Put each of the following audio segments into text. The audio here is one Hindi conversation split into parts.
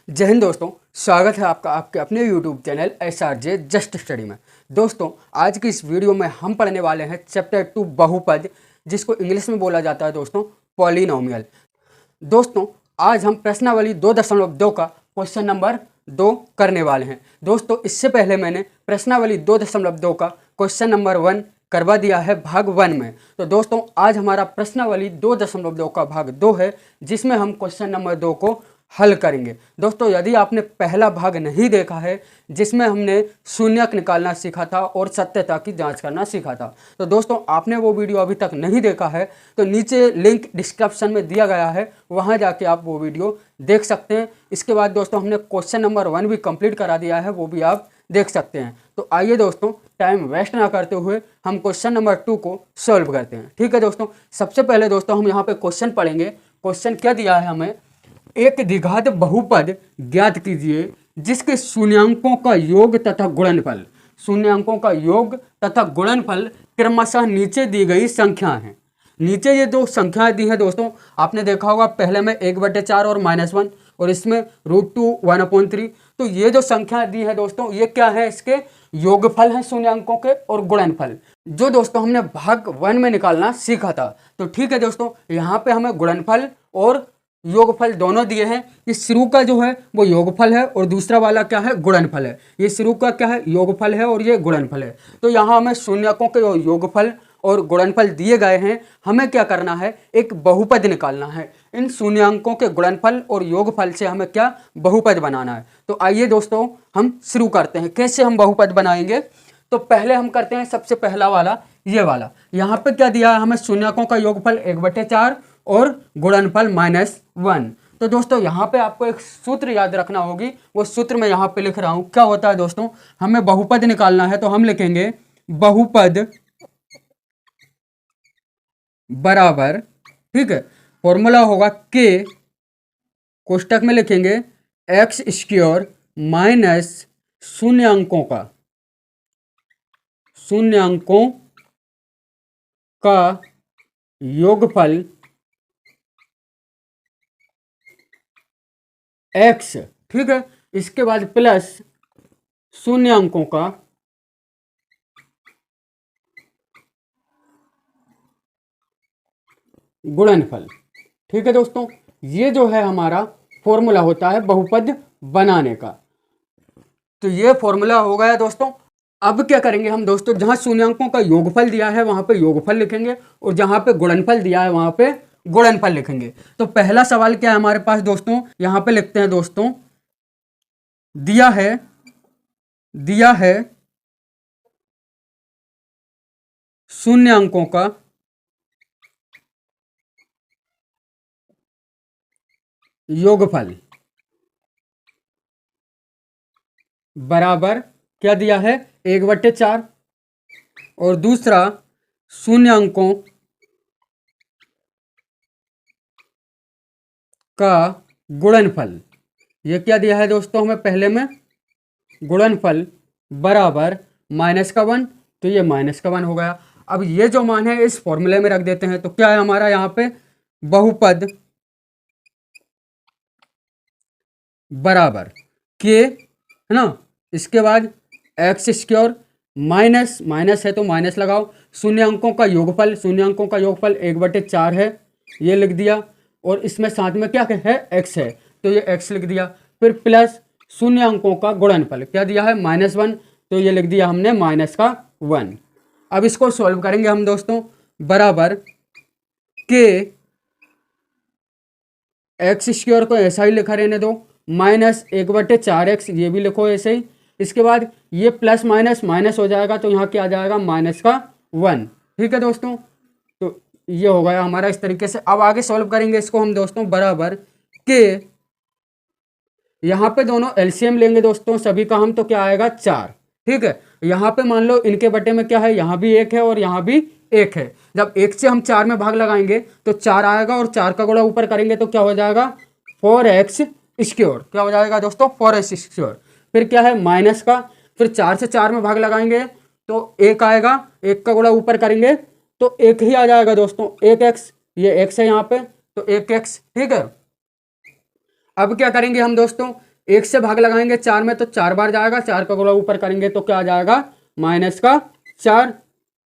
जय हिंद दोस्तों, स्वागत है आपका आपके अपने YouTube channel SRJ just study में। दोस्तों, आज की इस वीडियो में हम पढ़ने वाले हैं चैप्टर 2 बहुपद, जिसको इंग्लिश में बोला जाता है दोस्तों पॉलिनोमियल। दोस्तों, आज हम प्रश्नावली 2.2 का क्वेश्चन नंबर 2 करने वाले हैं। दोस्तों, इससे पहले मैंने प्रश्नावली 2.2 का क्वेश्चन नंबर 1 करवा दिया है भाग 1 में। तो दोस्तों, आज हमारा प्रश्नावली 2.2 का भाग 2 है, जिसमें हम क्वेश्चन नंबर 2 को हल करेंगे। दोस्तों, यदि आपने पहला भाग नहीं देखा है, जिसमें हमने शून्यक निकालना सीखा था और सत्यता की जांच करना सीखा था, तो दोस्तों आपने वो वीडियो अभी तक नहीं देखा है तो नीचे लिंक डिस्क्रिप्शन में दिया गया है, वहां जाके आप वो वीडियो देख सकते हैं। इसके बाद दोस्तों हमने क्वेश्चन नंबर 1 भी कंप्लीट करा दिया है, वो भी आप देख सकते हैं। तो आइए दोस्तों, टाइम वेस्ट ना करते हुए हम क्वेश्चन नंबर 2 को सॉल्व करते हैं। ठीक है दोस्तों, सबसे पहले दोस्तों हम यहाँ पे क्वेश्चन पढ़ेंगे। क्वेश्चन क्या दिया है हमें, एक द्विघात बहुपद ज्ञात कीजिए जिसके शून्यांकों का योग तथा गुणनफल, शून्यांकों का योग तथा गुणनफल क्रमशः नीचे दी गई संख्या है। नीचे ये दो संख्याएं दी हैं दोस्तों, आपने देखा होगा पहले में 1/4 और -1 और इसमें √2 1/3। तो ये जो संख्या दी है दोस्तों, ये क्या है, इसके योगफल हैं शून्यांकों के और गुणनफल, जो दोस्तों हमने भाग 1 में निकालना सीखा था। तो ठीक है दोस्तों, यहाँ पे हमें गुणनफल और योगफल दोनों दिए हैं। इस शुरू का जो है वो योगफल है और दूसरा वाला क्या है, गुणनफल है। ये शुरू का क्या है, योगफल है और ये गुणनफल है। तो यहाँ हमें शून्यकों के योगफल और गुणनफल दिए गए हैं। हमें क्या करना है, एक बहुपद निकालना है। इन शून्यांकों के गुणनफल और योगफल से हमें क्या, बहुपद बनाना है। तो आइए दोस्तों हम शुरू करते हैं। कैसे हम बहुपद बनाएंगे, तो पहले हम करते हैं सबसे पहला वाला, ये वाला। यहाँ पे क्या दिया है हमें, शून्यकों का योगफल 1/4 और गुणनफल -1। तो दोस्तों यहाँ पे आपको एक सूत्र याद रखना होगी, वो सूत्र मैं यहाँ पे लिख रहा हूँ। क्या होता है दोस्तों, हमें बहुपद निकालना है तो हम लिखेंगे बहुपद बराबर, ठीक है, फॉर्मूला होगा के, कोष्टक में लिखेंगे x² माइनस शून्यांकों का योगफल x, ठीक है, इसके बाद प्लस शून्यांकों का गुणनफल। ठीक है दोस्तों, ये जो है हमारा फॉर्मूला होता है बहुपद बनाने का। तो ये फॉर्मूला हो गया दोस्तों। अब क्या करेंगे हम दोस्तों, जहां शून्यांकों का योगफल दिया है वहां पे योगफल लिखेंगे और जहां पे गुणनफल दिया है वहां पे गुणनफल लिखेंगे। तो पहला सवाल क्या है हमारे पास दोस्तों, यहां पे लिखते हैं दोस्तों, दिया है शून्यांकों का योगफल बराबर क्या दिया है, 1/4 और दूसरा शून्यांकों का गुणनफल। ये क्या दिया है दोस्तों हमें, पहले में गुणनफल बराबर -1, तो ये -1 हो गया। अब ये जो मान है इस फॉर्मूले में रख देते हैं। तो क्या है हमारा यहाँ पे, बहुपद बराबर के, है ना, इसके बाद x² माइनस है तो माइनस लगाओ, शून्यांकों का योगफल 1/4 है, ये लिख दिया, और इसमें साथ में क्या है, x है तो ये x लिख दिया। फिर प्लस शून्यांकों का गुणनफल क्या दिया है, -1, तो ये लिख दिया हमने -1। अब इसको सॉल्व करेंगे हम दोस्तों, बराबर के x² को ऐसा ही लिखा रहने दो, -1/4x, ये भी लिखो ऐसे ही। इसके बाद ये प्लस माइनस हो जाएगा तो यहाँ क्या आ जाएगा, -1। ठीक है दोस्तों, तो ये हो गया हमारा इस तरीके से। अब आगे सॉल्व करेंगे इसको हम दोस्तों, बराबर के, यहाँ पे दोनों एलसीएम लेंगे दोस्तों सभी का हम, तो क्या आएगा, 4। ठीक है, यहाँ पे मान लो इनके बटे में क्या है, यहाँ भी 1 है और यहाँ भी 1 है। जब 1 से हम 4 में भाग लगाएंगे तो 4 आएगा और 4 का गुणा ऊपर करेंगे तो क्या हो जाएगा, 4x²। क्या हो जाएगा दोस्तों, 4x²। फिर क्या है, माइनस का, फिर 4 से 4 में भाग लगाएंगे तो 1 आएगा, 1 का गुणा ऊपर करेंगे तो 1 ही आ जाएगा दोस्तों, 1x, ये x है यहाँ पे तो 1x। ठीक है, अब क्या करेंगे हम दोस्तों, 1 से भाग लगाएंगे 4 में तो 4 बार जाएगा, 4 का गुणा ऊपर करेंगे तो क्या आ जाएगा -4।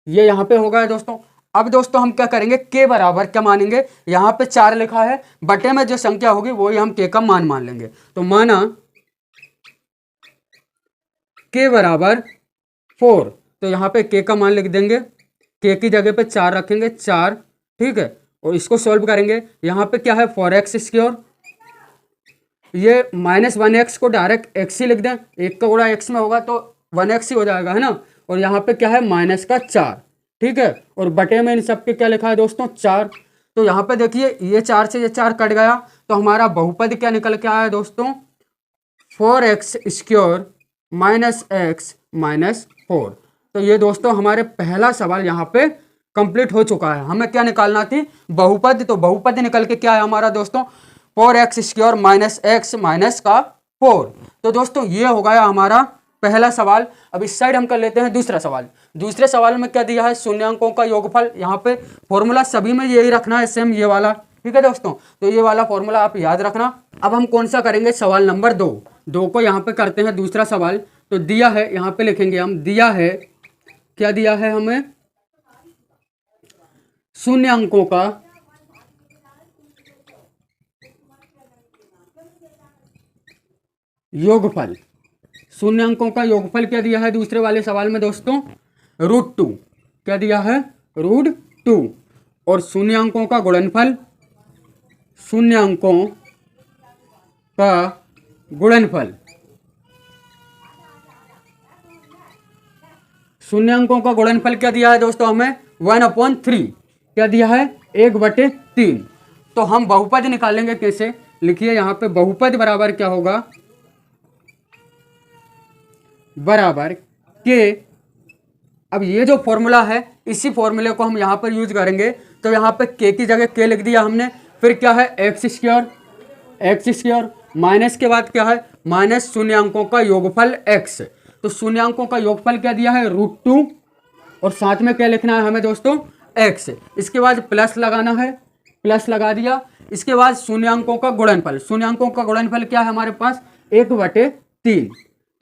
ये यहाँ पे होगा दोस्तों। अब दोस्तों हम क्या करेंगे, के बराबर क्या मानेंगे, यहाँ पे 4 लिखा है, बटे में जो संख्या होगी वही हम के का मान लेंगे। तो माना के बराबर 4, तो यहाँ पे के का मान लिख देंगे, के की जगह पे 4 रखेंगे 4, ठीक है। और इसको सॉल्व करेंगे, यहाँ पे क्या है 4x², ये -1x को डायरेक्ट x ही लिख दें, 1 का गुणा x में होगा तो 1x ही हो जाएगा, है ना। और यहाँ पे क्या है -4, ठीक है। और बटे में इन सब के क्या लिखा है दोस्तों 4। तो यहाँ पे देखिए ये 4 से ये 4 कट गया, तो हमारा बहुपद क्या निकल के आया दोस्तों 4x² -x -4। तो ये दोस्तों हमारे पहला सवाल यहाँ पे कंप्लीट हो चुका है। हमें क्या निकालना थी, बहुपद। तो बहुपद निकल के क्या है हमारा दोस्तों 4x² -x -4। तो दोस्तों ये हो गया हमारा पहला सवाल। अब इस साइड हम कर लेते हैं दूसरा सवाल। दूसरे सवाल में क्या दिया है, शून्यांकों का योगफल। यहाँ पे फॉर्मूला सभी में यही रखना है, सेम ये वाला, ठीक है दोस्तों। तो ये वाला फॉर्मूला आप याद रखना। अब हम कौन सा करेंगे, सवाल नंबर 2 को यहाँ पे करते हैं दूसरा सवाल। तो दिया है, यहाँ पे लिखेंगे हम, दिया है, क्या दिया है हमें, शून्यांकों का योगफल। शून्यांकों का योगफल क्या दिया है दूसरे वाले सवाल में दोस्तों, √2। क्या दिया है, √2। और शून्यांकों का गुणनफल, शून्यांकों का गुणनफल, शून्यांकों का गुणनफल क्या दिया है दोस्तों हमें 1/3। क्या दिया है 1/3। तो हम बहुपद निकालेंगे कैसे, लिखिए यहाँ पे बहुपद बराबर क्या होगा, बराबर के। अब ये जो फॉर्मूला है इसी फॉर्मूले को हम यहाँ पर यूज करेंगे। तो यहाँ पे के की जगह के लिख दिया हमने, फिर क्या है x² माइनस के बाद क्या है माइनस शून्यांकों का योगफल x। तो शून्यांकों का योगफल क्या दिया है √2 और साथ में क्या लिखना है हमें दोस्तों x। इसके बाद प्लस लगाना है, प्लस लगा दिया। इसके बाद शून्यांकों का गुणनफल, शून्यांकों का गुणनफल क्या है हमारे पास 1/3।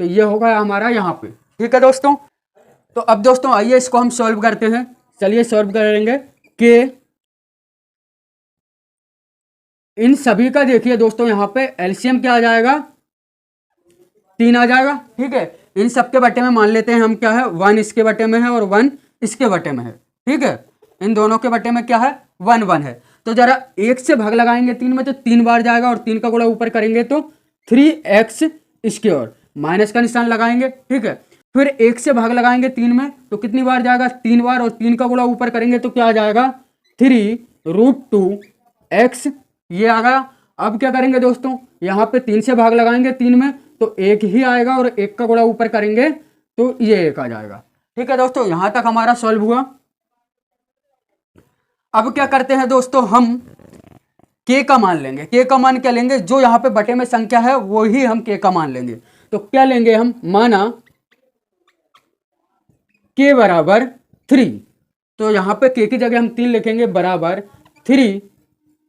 तो ये होगा हमारा यहाँ पे, ठीक है दोस्तों। तो अब दोस्तों आइए इसको हम सॉल्व करते हैं। चलिए सॉल्व करेंगे कि इन सभी का देखिए दोस्तों यहाँ पे एलसीएम क्या आ जाएगा 3 आ जाएगा, ठीक है। इन सब के बटे में मान लेते हैं हम क्या है 1 इसके बटे में है और 1 इसके बटे में है, ठीक है। इन दोनों के बटे में क्या है 1 1 है। तो जरा 1 से भाग लगाएंगे 3 में तो 3 बार जाएगा और 3 का गुणा ऊपर करेंगे तो 3x², माइनस का निशान लगाएंगे, ठीक है। फिर 1 से भाग लगाएंगे 3 में तो कितनी बार जाएगा 3 बार और 3 का गुणा ऊपर करेंगे तो क्या आ जाएगा 3√2x, ये आ गया। अब क्या करेंगे दोस्तों यहाँ पे 3 से भाग लगाएंगे 3 में तो 1 ही आएगा और 1 का गुणा ऊपर करेंगे तो ये 1 आ जाएगा, ठीक है दोस्तों। यहां तक हमारा सॉल्व हुआ। अब क्या करते हैं दोस्तों हम के का मान लेंगे। के का मान क्या लेंगे, जो यहाँ पे बटे में संख्या है वो ही हम के का मान लेंगे। तो क्या लेंगे हम, माना के बराबर 3। तो यहाँ पे के की जगह हम 3 लिखेंगे बराबर 3।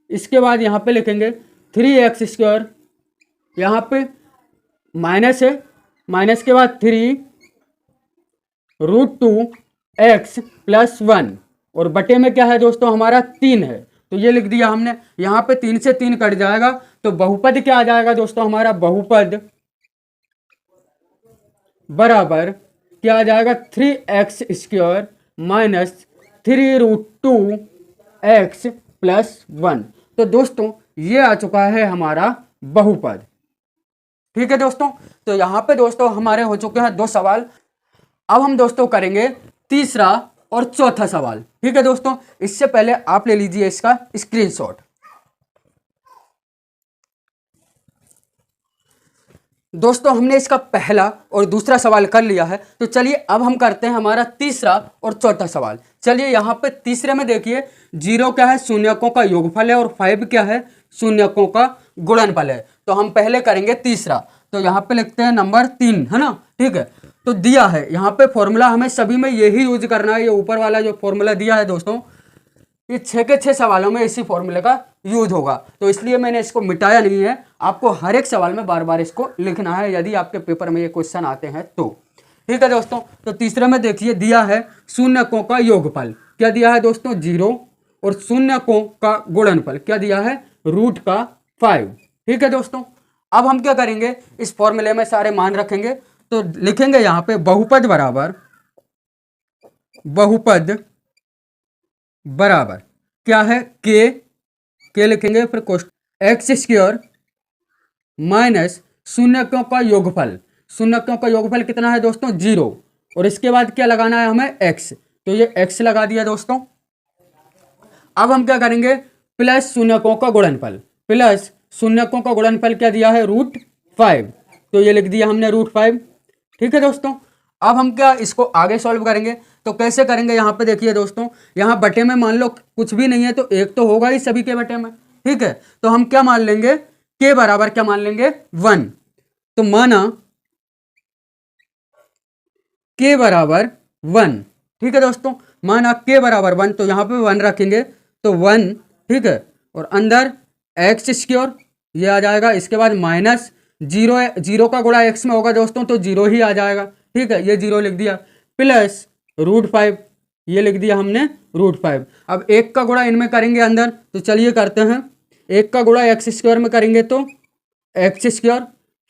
इसके बाद यहाँ पे लिखेंगे 3x², यहाँ पे माइनस है, माइनस के बाद 3√2x + 1 और बटे में क्या है दोस्तों हमारा 3 है तो ये लिख दिया हमने। यहाँ पे 3 से 3 कट जाएगा तो बहुपद क्या आ जाएगा दोस्तों हमारा, बहुपद बराबर क्या आ जाएगा 3x² - 3√2x + 1। तो दोस्तों ये आ चुका है हमारा बहुपद, ठीक है दोस्तों। तो यहाँ पे दोस्तों हमारे हो चुके हैं 2 सवाल। अब हम दोस्तों करेंगे तीसरा और चौथा सवाल, ठीक है दोस्तों। इससे पहले आप ले लीजिए इसका स्क्रीनशॉट। दोस्तों हमने इसका पहला और दूसरा सवाल कर लिया है। तो चलिए अब हम करते हैं हमारा तीसरा और चौथा सवाल। चलिए यहाँ पे तीसरे में देखिए 0 क्या है शून्यकों का योगफल है और 5 क्या है शून्यकों का गुणनफल है। तो हम पहले करेंगे तीसरा। तो यहाँ पे लिखते हैं नंबर 3, है ना, ठीक है। तो दिया है यहाँ पे फॉर्मूला हमें सभी में यही यूज करना है। ये ऊपर वाला जो फॉर्मूला दिया है दोस्तों ये 6 के 6 सवालों में इसी फॉर्मूले का यूज होगा, तो इसलिए मैंने इसको मिटाया नहीं है। आपको हर एक सवाल में बार बार इसको लिखना है यदि आपके पेपर में ये क्वेश्चन आते हैं तो। ठीक है दोस्तों, तो तीसरे में देखिए दिया है शून्यकों का योगफल। क्या दिया है दोस्तों? 0। और शून्यकों का गुणनफल क्या दिया है? √5। ठीक है दोस्तों, अब हम क्या करेंगे, इस फॉर्मूले में सारे मान रखेंगे। तो लिखेंगे यहाँ पे बहुपद बराबर क्या है? के लिखेंगे, फिर x² माइनस शून्यकों का योगफल। शून्यकों का योगफल कितना है दोस्तों? 0। और इसके बाद क्या लगाना है हमें? x, तो ये x लगा दिया दोस्तों। अब हम क्या करेंगे? प्लस शून्यकों का गुणनफल, प्लस शून्यकों का गुणनफल क्या दिया है? √5, तो ये लिख दिया हमने √5। ठीक है दोस्तों, अब हम क्या इसको आगे सॉल्व करेंगे, तो कैसे करेंगे? यहाँ पे देखिए दोस्तों, यहाँ बटे में मान लो कुछ भी नहीं है तो एक तो होगा ही सभी के बटे में। ठीक है, तो हम क्या मान लेंगे? के बराबर क्या मान लेंगे? 1। तो माना के बराबर 1। ठीक है दोस्तों, माना के बराबर 1, तो यहाँ पे 1 रखेंगे, तो 1। ठीक है, और अंदर x² ये आ जाएगा। इसके बाद माइनस 0 का गुणा x में होगा दोस्तों, तो 0 ही आ जाएगा। ठीक है, ये 0 लिख दिया, प्लस √5 ये लिख दिया हमने √5। अब 1 का गुणा इनमें करेंगे अंदर, तो चलिए करते हैं। 1 का गुणा x² में करेंगे तो x²,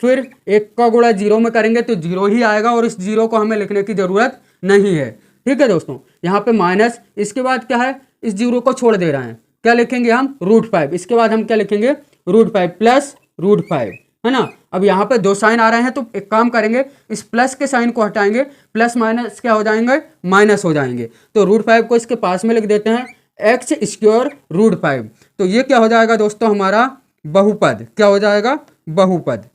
फिर 1 का गुणा 0 में करेंगे तो 0 ही आएगा, और इस 0 को हमें लिखने की ज़रूरत नहीं है। ठीक है दोस्तों, यहाँ पे माइनस, इसके बाद क्या है? इस 0 को छोड़ दे रहे हैं, क्या लिखेंगे हम? √5। इसके बाद हम क्या लिखेंगे? √5 प्लस √5, है ना। अब यहाँ पे 2 साइन आ रहे हैं, तो एक काम करेंगे, इस प्लस के साइन को हटाएंगे, प्लस माइनस क्या हो जाएंगे? माइनस हो जाएंगे। तो √5 को इसके पास में लिख देते हैं, x² √5। तो ये क्या हो जाएगा दोस्तों? हमारा बहुपद। क्या हो जाएगा? बहुपद।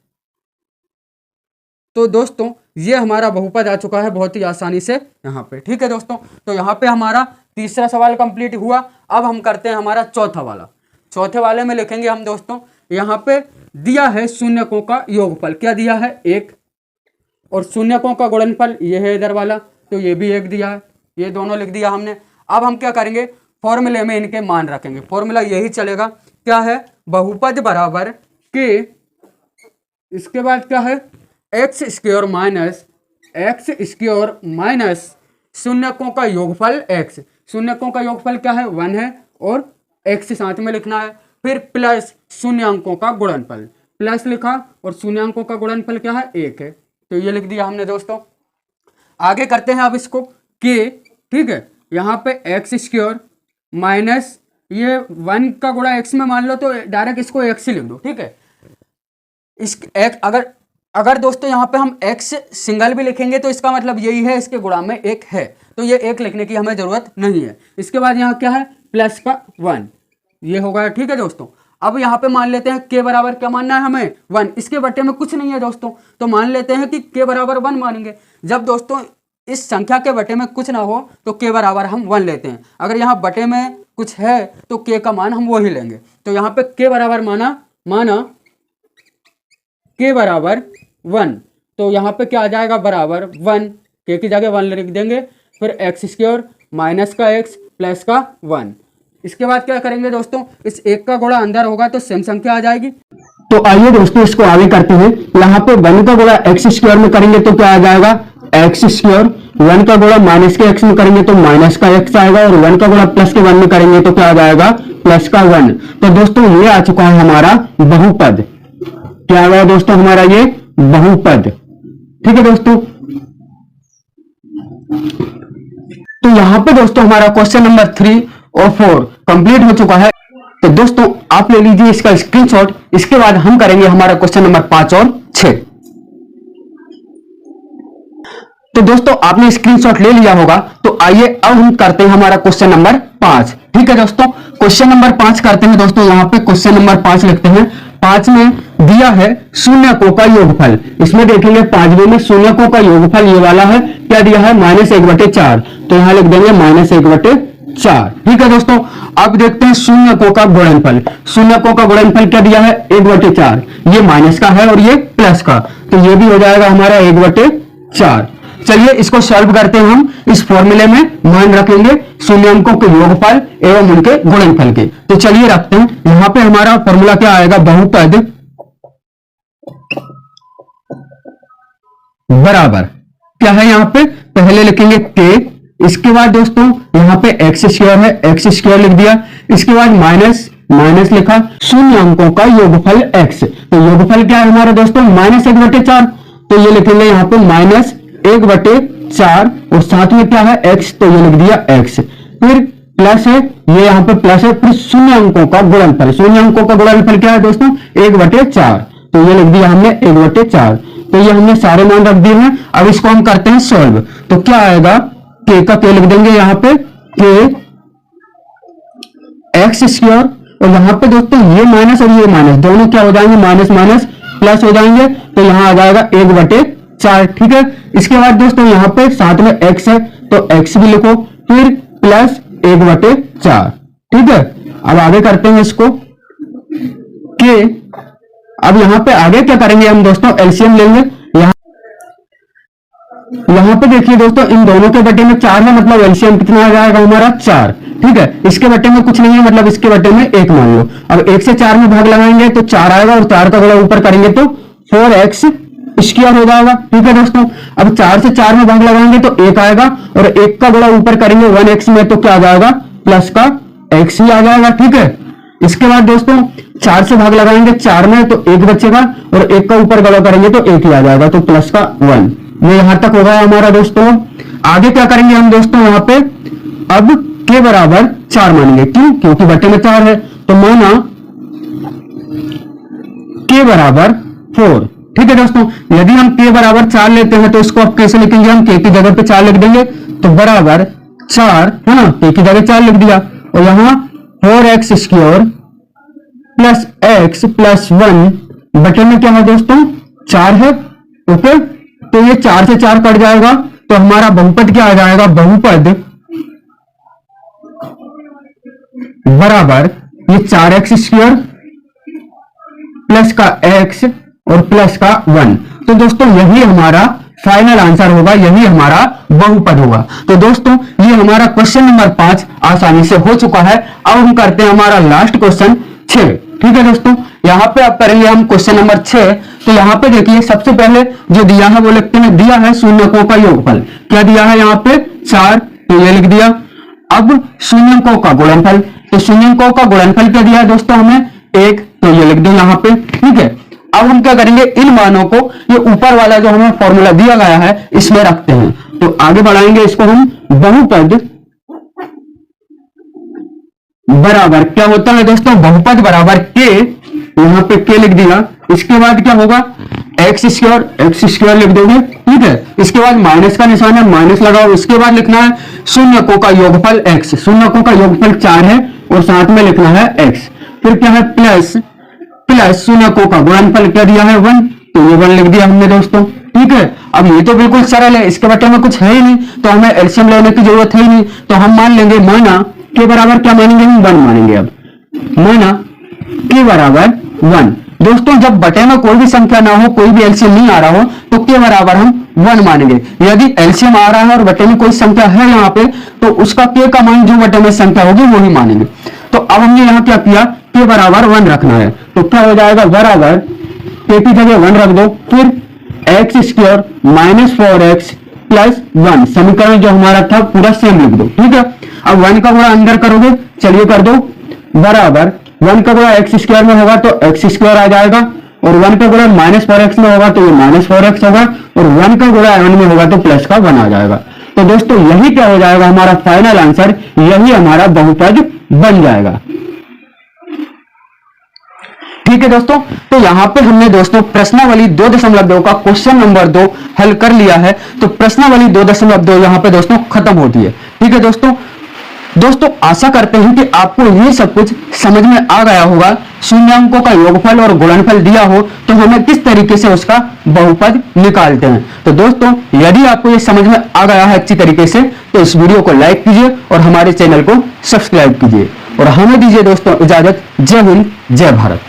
तो दोस्तों ये हमारा बहुपद आ चुका है बहुत ही आसानी से यहाँ पे। ठीक है दोस्तों, तो यहाँ पे हमारा तीसरा सवाल कंप्लीट हुआ। अब हम करते हैं हमारा चौथा वाला। चौथे वाले में लिखेंगे हम दोस्तों, यहाँ पे दिया है शून्यकों का योगफल। क्या दिया है? 1। और शून्यकों का गुणनफल ये है इधर वाला, तो ये भी 1 दिया है। ये दोनों लिख दिया हमने। अब हम क्या करेंगे? फॉर्मूले में इनके मान रखेंगे। फॉर्मूला यही चलेगा, क्या है? बहुपद बराबर के, इसके बाद क्या है? x² माइनस शून्यकों का योगफल x। शून्यकों का योगफल क्या है? 1 है, और x साथ में लिखना है। फिर प्लस शून्यांकों का गुणनफल, प्लस लिखा, और शून्यांकों का गुणनफल क्या है? 1 है, तो ये लिख दिया हमने दोस्तों। आगे करते हैं अब इसको के। ठीक है, यहाँ पे x² माइनस ये 1 का गुणा x में मान लो, तो डायरेक्ट इसको x ही लिख दो। ठीक है, इस अगर दोस्तों यहाँ पे हम x सिंगल भी लिखेंगे तो इसका मतलब यही है, इसके गुणा में 1 है, तो ये 1 लिखने की हमें जरूरत नहीं है। इसके बाद यहाँ क्या है? प्लस का 1, ये होगा। ठीक है दोस्तों, अब यहाँ पे मान लेते हैं के बराबर क्या मानना है हमें? 1। इसके बटे में कुछ नहीं है दोस्तों, तो मान लेते हैं कि के बराबर 1 मानेंगे। जब दोस्तों इस संख्या के बटे में कुछ ना हो तो के बराबर हम 1 लेते हैं। अगर यहाँ बटे में कुछ है तो के का मान हम वही लेंगे। तो यहाँ पे के बराबर माना के बराबर 1, तो यहाँ पे क्या आ जाएगा? बराबर 1, के की जगह 1 लिख देंगे, फिर x² माइनस का x प्लस का 1। इसके बाद क्या करेंगे दोस्तों? इस 1 का गुणा अंदर होगा तो सेम संख्या आ जाएगी। तो आइए दोस्तों इसको आगे करते हैं। यहाँ पे 1 का गुणा x² में करेंगे तो क्या आ जाएगा? x²। 1 का गुणा माइनस के x में करेंगे तो माइनस का x आएगा, और 1 का गुणा प्लस के 1 में करेंगे तो क्या आ जाएगा? प्लस का 1। तो दोस्तों ये आ चुका है हमारा बहुपद। क्या आ गया दोस्तों? हमारा ये बहुपद। ठीक है दोस्तों, तो यहां पे दोस्तों हमारा क्वेश्चन नंबर 3 और 4 कंप्लीट हो चुका है। तो दोस्तों आप ले लीजिए इसका स्क्रीनशॉट। इसके बाद हम करेंगे हमारा क्वेश्चन नंबर 5 और 6। तो दोस्तों आपने स्क्रीनशॉट ले लिया होगा, तो आइए अब हम करते हैं हमारा क्वेश्चन नंबर 5। ठीक है दोस्तों, क्वेश्चन नंबर 5 करते हैं दोस्तों। यहाँ पे क्वेश्चन नंबर 5 लिखते हैं। 5 में दिया है शून्यकों का योगफल। इसमें देखेंगे 5वें में शून्यकों का योगफल ये वाला है। क्या दिया है? -1/4, तो यहाँ लिख देंगे -1/4। ठीक है दोस्तों, अब देखते हैं शून्यकों का गुणनफल। शून्यकों का गुणनफल क्या दिया है? 1/4। ये माइनस का है और ये प्लस का, तो ये भी हो जाएगा हमारा 1/4। चलिए इसको सॉल्व करते हैं हम। इस फॉर्मूले में मान रखेंगे शून्याङ्कों के योगफल एवं उनके गुणनफल के। तो चलिए रखते हैं। यहां पे हमारा फॉर्मूला क्या आएगा, बहुपद बराबर क्या है, यहां पे पहले लिखेंगे k, इसके बाद दोस्तों यहां पे एक्स स्क्वायर है, एक्स स्क्वायर लिख दिया, इसके बाद माइनस माइनस लिखा, शून्याङ्कों का योगफल x। तो योगफल क्या है हमारा दोस्तों, -1/4। तो ये लिखेंगे यहां पे -1/4 और साथ में क्या है x, तो ये लिख दिया x। फिर प्लस है, ये यहां पे प्लस है, फिर शून्याङ्कों का गुणनफल। शून्याङ्कों का गुणनफल क्या है दोस्तों, 1/4। तो ये लिख दिया हमने 1/4। तो ये हमने सारे मान रख दिए हैं। अब इसको हम करते हैं सॉल्व। तो क्या आएगा, k का k लिख देंगे यहां पे k एक्स स्क्वायर, और यहां पे दोस्तों ये माइनस और ये माइनस दोनों क्या हो जाएंगे, माइनस माइनस प्लस हो जाएंगे। तो यहां आ जाएगा 1/4। ठीक है, इसके बाद दोस्तों यहां पे साथ में x है तो x भी लिखो, फिर प्लस 1/4। ठीक है, अब आगे करते हैं इसको k। अब यहां पे आगे क्या करेंगे हम दोस्तों, एलसीएम लेंगे। यहां पे देखिए दोस्तों इन दोनों के बटे में 4 है, मतलब एलसीएम कितना आ जाएगा हमारा 4। ठीक है, इसके बटे में कुछ नहीं है, मतलब इसके बटे में 1 मान लो। अब 1 से 4 में भाग लगाएंगे तो 4 आएगा, और 4 का गुणा ऊपर करेंगे तो 4x स्क्वायर हो जाएगा। ठीक है दोस्तों, अब 4 से 4 में भाग लगाएंगे तो 1 आएगा, और 1 का गुणा ऊपर करेंगे 1x में तो क्या आ जाएगा, प्लस का x ही आ जाएगा। ठीक है, इसके बाद दोस्तों 4 से भाग लगाएंगे 4 में तो 1 बचेगा, और 1 का ऊपर गुणा करेंगे तो 1 ही आ जाएगा, तो प्लस का 1। ये यहां तक होगा हमारा दोस्तों। आगे क्या करेंगे हम दोस्तों, यहां पे अब k बराबर 4 मानेंगे। क्यों, क्योंकि बटे में 4 है, तो माना k बराबर 4। ठीक है दोस्तों, यदि हम k बराबर 4 लेते हैं तो इसको अब कैसे लिखेंगे, हम k की जगह पे 4 लिख देंगे, तो बराबर 4 है ना, k की जगह 4 लिख दिया, और यहां 4x square plus x plus 1 बटे में क्या है दोस्तों, 4 है। ओके, तो ये 4 से 4 कट जाएगा, तो हमारा बहुपद क्या आ जाएगा, बहुपद बराबर ये 4x स्क्वायर प्लस का x और प्लस का 1। तो दोस्तों यही हमारा फाइनल आंसर होगा, यही हमारा बहुपद होगा। तो दोस्तों ये हमारा क्वेश्चन नंबर 5 आसानी से हो चुका है। अब हम करते हैं हमारा लास्ट क्वेश्चन 6। ठीक है दोस्तों, यहां पे अब करेंगे हम क्वेश्चन नंबर 6। तो यहां पे देखिए सबसे पहले जो दिया है वो लिखते हैं, दिया है शून्यकों का योगफल। क्या दिया है यहाँ पे 4, तो ये लिख दिया। अब शून्यकों का गुणनफल, तो शून्यकों का गुणनफल क्या दिया है दोस्तों हमें 1, तो ये लिख दो यहाँ पे। ठीक है, अब हम क्या करेंगे, इन मानों को ये ऊपर वाला जो हमें फॉर्मूला दिया गया है इसमें रखते हैं। तो आगे बढ़ाएंगे इसको हम, बहुपद बराबर क्या होता है दोस्तों, बहुपद बराबर k, यहां पे k लिख दिया। इसके बाद क्या होगा, एक्स स्क्वायर लिख दोगे। ठीक है, इसके बाद माइनस का निशान है, माइनस लगाओ। इसके बाद लिखना है शून्यकों का योगफल x, शून्यकों का योगफल 4 है, और साथ में लिखना है x। फिर क्या है, प्लस प्लस शून्यकों का गुणनफल क्या दिया है 1, तो ये 1 लिख दिया हमने दोस्तों। ठीक है, अब ये तो बिल्कुल सरल है, इसके बटे में कुछ है ही नहीं, तो हमें एलसीएम लेने की जरूरत है ही नहीं। तो हम मान लेंगे, माना के बराबर क्या मानेंगे, हम 1 मानेंगे। अब माना के बराबर 1। दोस्तों जब बटे में कोई भी संख्या ना हो, कोई भी एलसीएम नहीं आ रहा हो, तो के बराबर हम 1 मानेंगे। यदि एलसीएम आ रहा है और बटे में कोई संख्या है यहाँ पे, तो उसका के का मान जो बटे में संख्या होगी वो ही मानेंगे। तो अब हमने यहाँ क्या किया, के बराबर 1 रखना है, तो क्या हो जाएगा, बराबर के की जगह 1 रख दो, फिर x square minus 4x plus 1, समीकरण जो हमारा था पूरा सेम लिख दो। ठीक है, अब 1 का गुणा अंदर करोगे, चलिए कर दो, बराबर 1 का गुणा एक्स स्क्वायर में होगा तो एक्स स्क्वायर आ जाएगा, और 1 का गुणा माइनस 4x में होगा तो ये माइनस 4x होगा, और 1 का गुणा 1 में होगा तो प्लस का 1 आ जाएगा। तो दोस्तों यही क्या हो जाएगा हमारा फाइनल आंसर, यही हमारा बहुपद बन जाएगा। ठीक है दोस्तों, तो यहां पे हमने दोस्तों प्रश्नावली 2.2 का क्वेश्चन नंबर 2 हल कर लिया है। तो प्रश्नावली 2.2 यहां पे दोस्तों खत्म होती है। ठीक है दोस्तों आशा करते हैं कि आपको ये सब कुछ समझ में आ गया होगा। शून्याङ्कों का योगफल और गुणनफल दिया हो तो हमें किस तरीके से उसका बहुपद निकालते हैं। तो दोस्तों यदि आपको ये समझ में आ गया है अच्छी तरीके से, तो इस वीडियो को लाइक कीजिए और हमारे चैनल को सब्सक्राइब कीजिए, और हमें दीजिए दोस्तों इजाजत। जय हिंद, जय भारत।